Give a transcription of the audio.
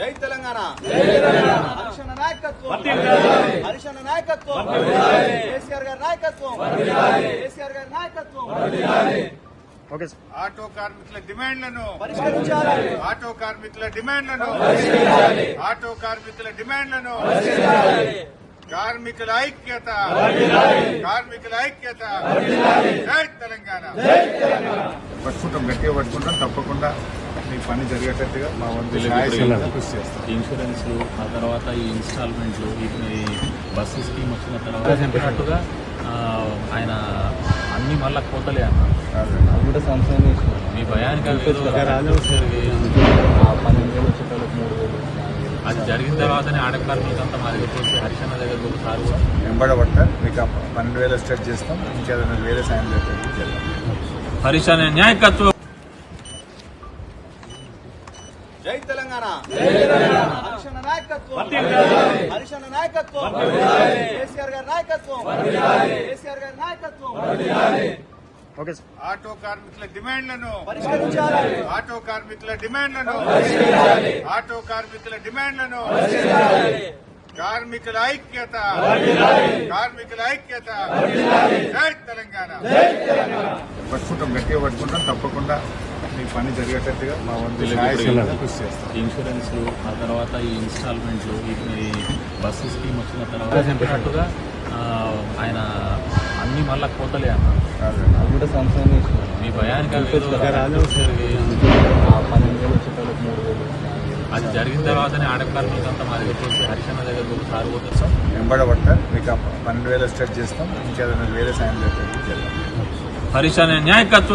జై తెలంగాణ హరిశన్న నాయకత్వం హరిశన్న నాయకత్వం కేసీఆర్ గారి నాయకత్వం కేసీఆర్ గారి నాయకత్వం ఆటో కార్మికుల డిమాండ్లను పరిష్కరించాలి ఆటో కార్మికుల డిమాండ్లను ఆటో కార్మికుల డిమాండ్లను కార్మికుల ఐక్యత కార్మికుల ఐక్యత జై తెలంగాణ పట్టుకుంటాం గట్టిగా పట్టుకుంటాం తప్పకుండా మీ పని జరిగేటట్టుగా మా వంతు కృషి చేస్తాం. ఇన్సూరెన్స్లు ఆ తర్వాత ఈ ఇన్స్టాల్మెంట్లు ఈ బస్సు స్కీమ్ వచ్చిన తర్వాత చెప్పినట్టుగా ఆయన అన్ని మళ్ళా కోతలే అన్నారు. మీ భయానికి అది జరిగిన తర్వాతనే ఆడకార్మికులంతా మా దగ్గర వచ్చి హరిశన్న దగ్గర ఒకసారి వెంబడబట్ట మీకు 12,000 స్టార్ట్ చేస్తాం. ఇంకేదైనా వేరే సాయం చేస్తాం. హరిశన్న నాయకత్వం. జై తెలంగాణ హరిశన్న నాయకత్వం హరిశన్న నాయకత్వం కేసీఆర్ గారి నాయకత్వం కేసీఆర్ గారి నాయకత్వం ఆటో కార్మికుల డిమాండ్లను పరిష్కరించాలి ఆటో కార్మికుల డిమాండ్లను ఆటో కార్మికుల డిమాండ్లను కార్మికుల ఐక్యత కార్మికుల ఐక్యత జై తెలంగాణ పట్టుకుంటాం గట్టిగా పట్టుకుంటాం తప్పకుండా మీ పని జరిగేటట్టుగా మా వంతు కృషి చేస్తాం. ఇన్సూరెన్స్లు ఆ తర్వాత ఈ ఇన్స్టాల్మెంట్లు ఈ బస్సు స్కీమ్ వచ్చిన తర్వాత చెప్పినట్టుగా ఆయన అన్ని మళ్ళా కోతలే అన్నారు. మీ భయానికి అది జరిగిన తర్వాతనే ఆడకార్మికులంతా మా దగ్గర వచ్చి హరిశన్న దగ్గర ఒకసారి పోతాం. వెంబడబట్ట మీకు 12,000 స్టార్ట్ చేస్తాం. ఇంకేదైనా వేరే సాయం చేస్తాం. హరిశన్న నాయకత్వం.